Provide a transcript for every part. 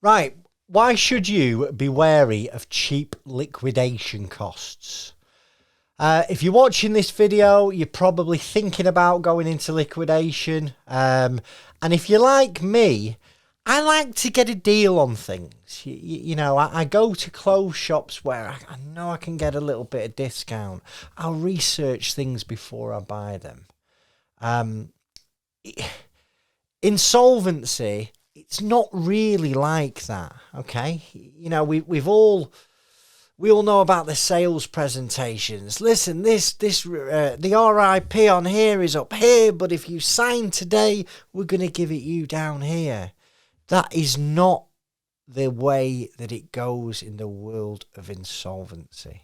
Right, why should you be wary of cheap liquidation costs? If you're watching this video, you're probably thinking about going into liquidation. And if you're like me, I like to get a deal on things. I go to clothes shops where I know I can get a little bit of discount. I'll research things before I buy them. Insolvency, it's not really like that, okay? We all know about the sales presentations. Listen, the RIP on here is up here, but if you sign today, we're going to give it you down here. That is not the way that it goes in the world of insolvency.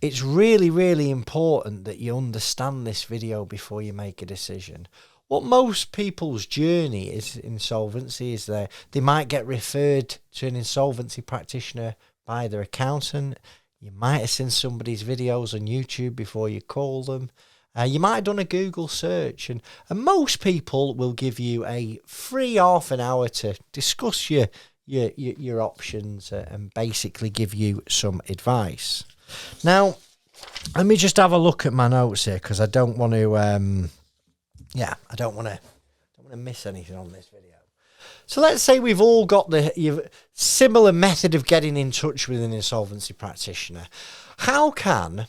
It's really, really important that you understand this video before you make a decision. What most people's journey is insolvency is they might get referred to an insolvency practitioner by their accountant. You might have seen somebody's videos on YouTube before you call them. You might have done a Google search, and most people will give you a free half an hour to discuss your options and basically give you some advice. Now, let me just have a look at my notes here because I don't want to. I don't want to miss anything on this video. So let's say we've all got the similar method of getting in touch with an insolvency practitioner. How can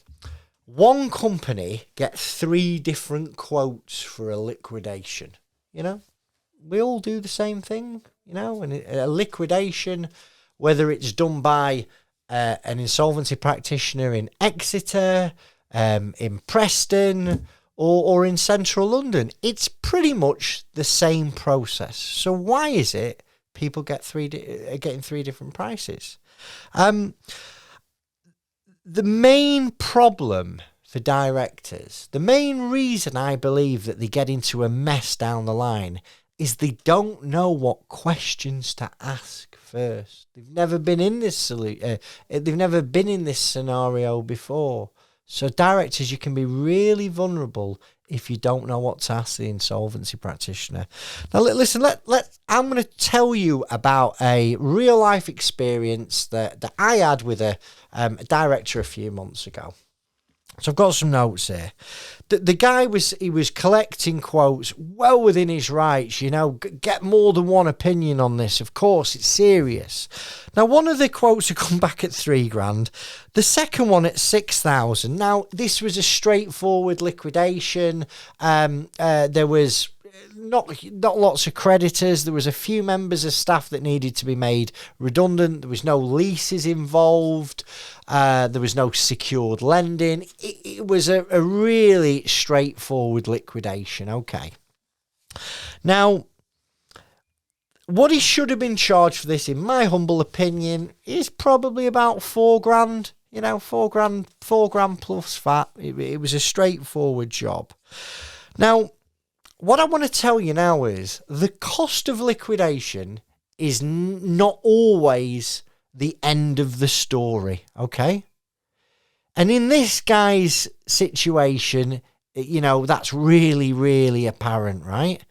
one company get 3 different quotes for a liquidation? We all do the same thing, and a liquidation, whether it's done by an insolvency practitioner in Exeter, in Preston, or in central London, it's pretty much the same process. So why is it people getting 3 different prices? The main problem for directors, the main reason I believe that they get into a mess down the line is they don't know what questions to ask first. They've never been in this scenario before. So directors, you can be really vulnerable if you don't know what to ask the insolvency practitioner. Now, listen, I'm going to tell you about a real life experience that I had with a director a few months ago. So I've got some notes here. The guy was collecting quotes well within his rights, get more than one opinion on this. Of course, it's serious. Now, one of the quotes had come back at $3,000. The second one at $6,000. Now, this was a straightforward liquidation. There was not lots of creditors. There was a few members of staff that needed to be made redundant. There was no leases involved. There was no secured lending. It was a really straightforward liquidation. Okay. Now, what he should have been charged for this, in my humble opinion, is probably about $4,000. $4,000 plus VAT. It was a straightforward job. Now, what I want to tell you now is the cost of liquidation is not always the end of the story, okay? And in this guy's situation, that's really, really apparent, right?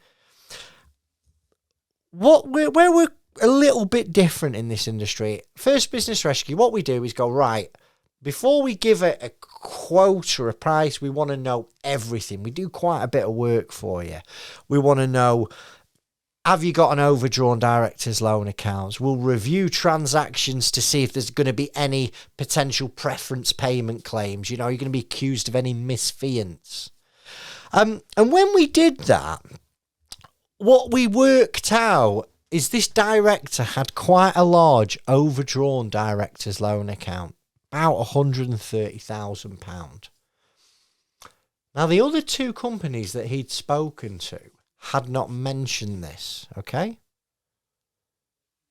Where we're a little bit different in this industry, First Business Rescue, what we do is go, right, before we give a quote or a price, we want to know everything. We do quite a bit of work for you. We want to know, have you got an overdrawn director's loan accounts? We'll review transactions to see if there's going to be any potential preference payment claims. You're going to be accused of any misfeasance. And when we did that, what we worked out is this director had quite a large overdrawn director's loan account. About £130,000. Now, the other 2 companies that he'd spoken to had not mentioned this, okay?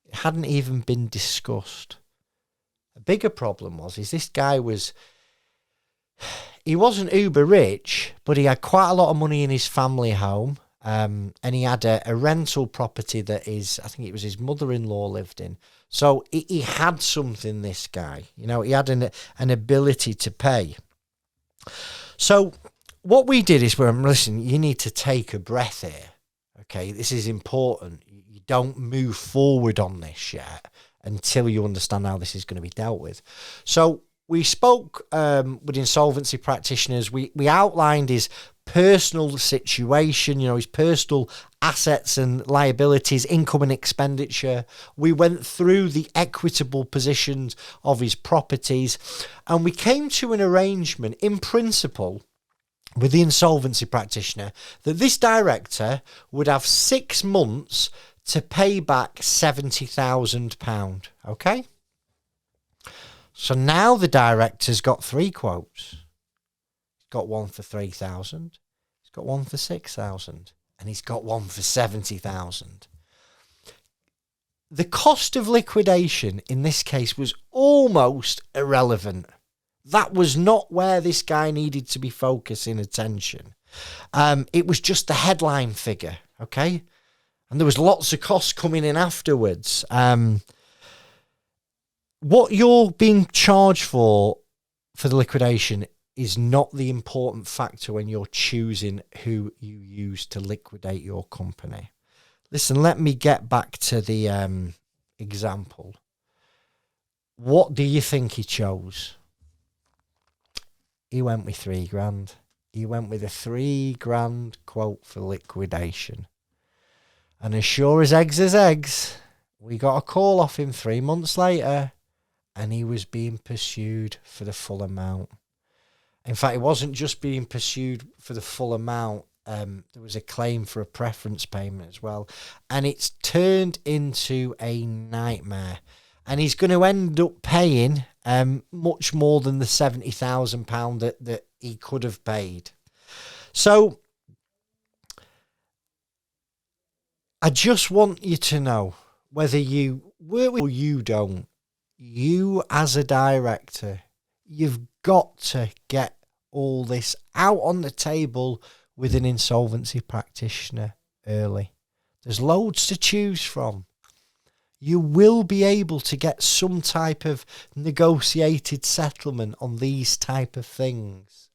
It hadn't even been discussed. A bigger problem was this guy he wasn't uber rich, but he had quite a lot of money in his family home. And he had a rental property that I think it was his mother-in-law lived in. So he had something, this guy. He had an ability to pay. So what we did is, listen, you need to take a breath here. Okay, this is important. You don't move forward on this yet until you understand how this is going to be dealt with. So we spoke with insolvency practitioners. We outlined his personal situation, his personal assets and liabilities, income and expenditure. We went through the equitable positions of his properties, and we came to an arrangement in principle with the insolvency practitioner that this director would have 6 months to pay back £70,000. Okay? So now the director's got 3 quotes. He's got one for 3,000, he's got one for 6,000, and he's got one for 70,000. The cost of liquidation in this case was almost irrelevant. That was not where this guy needed to be focusing attention. It was just the headline figure, okay? And there was lots of costs coming in afterwards. What you're being charged for the liquidation is not the important factor when you're choosing who you use to liquidate your company. Listen, let me get back to the example. What do you think he chose? He went with £3,000. He went with a £3,000 quote for liquidation. And as sure as eggs, we got a call off him 3 months later, and he was being pursued for the full amount. In fact, he wasn't just being pursued for the full amount. There was a claim for a preference payment as well. And it's turned into a nightmare. And he's going to end up paying much more than the £70,000 that he could have paid. So I just want you to know, whether you work with or you don't, you as a director, you've got to get all this out on the table with an insolvency practitioner early. There's loads to choose from. You will be able to get some type of negotiated settlement on these type of things.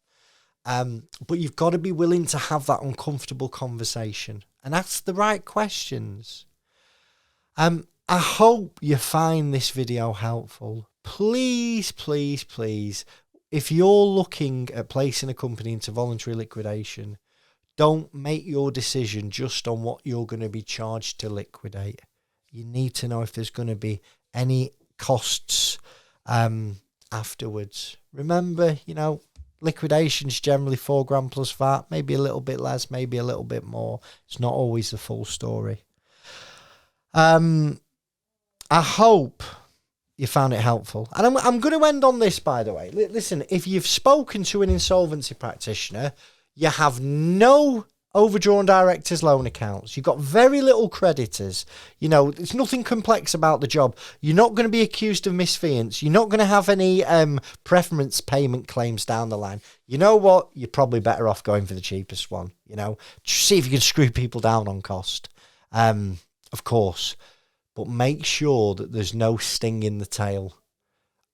But you've got to be willing to have that uncomfortable conversation and ask the right questions. I hope you find this video helpful. Please, please, please, if you're looking at placing a company into voluntary liquidation, don't make your decision just on what you're going to be charged to liquidate. You need to know if there's going to be any costs afterwards. Remember, liquidation's generally £4,000 plus VAT, maybe a little bit less, maybe a little bit more. It's not always the full story. I hope you found it helpful. And I'm going to end on this, by the way. Listen, if you've spoken to an insolvency practitioner, you have no overdrawn directors' loan accounts. You've got very little creditors. There's nothing complex about the job. You're not going to be accused of misfeasance. You're not going to have any preference payment claims down the line. You know what? You're probably better off going for the cheapest one. Just see if you can screw people down on cost. Of course. But make sure that there's no sting in the tail.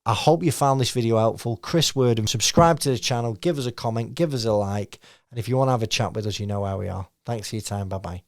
I hope you found this video helpful. Chris Wordham, subscribe to the channel, give us a comment, give us a like. And if you want to have a chat with us, you know where we are. Thanks for your time. Bye-bye.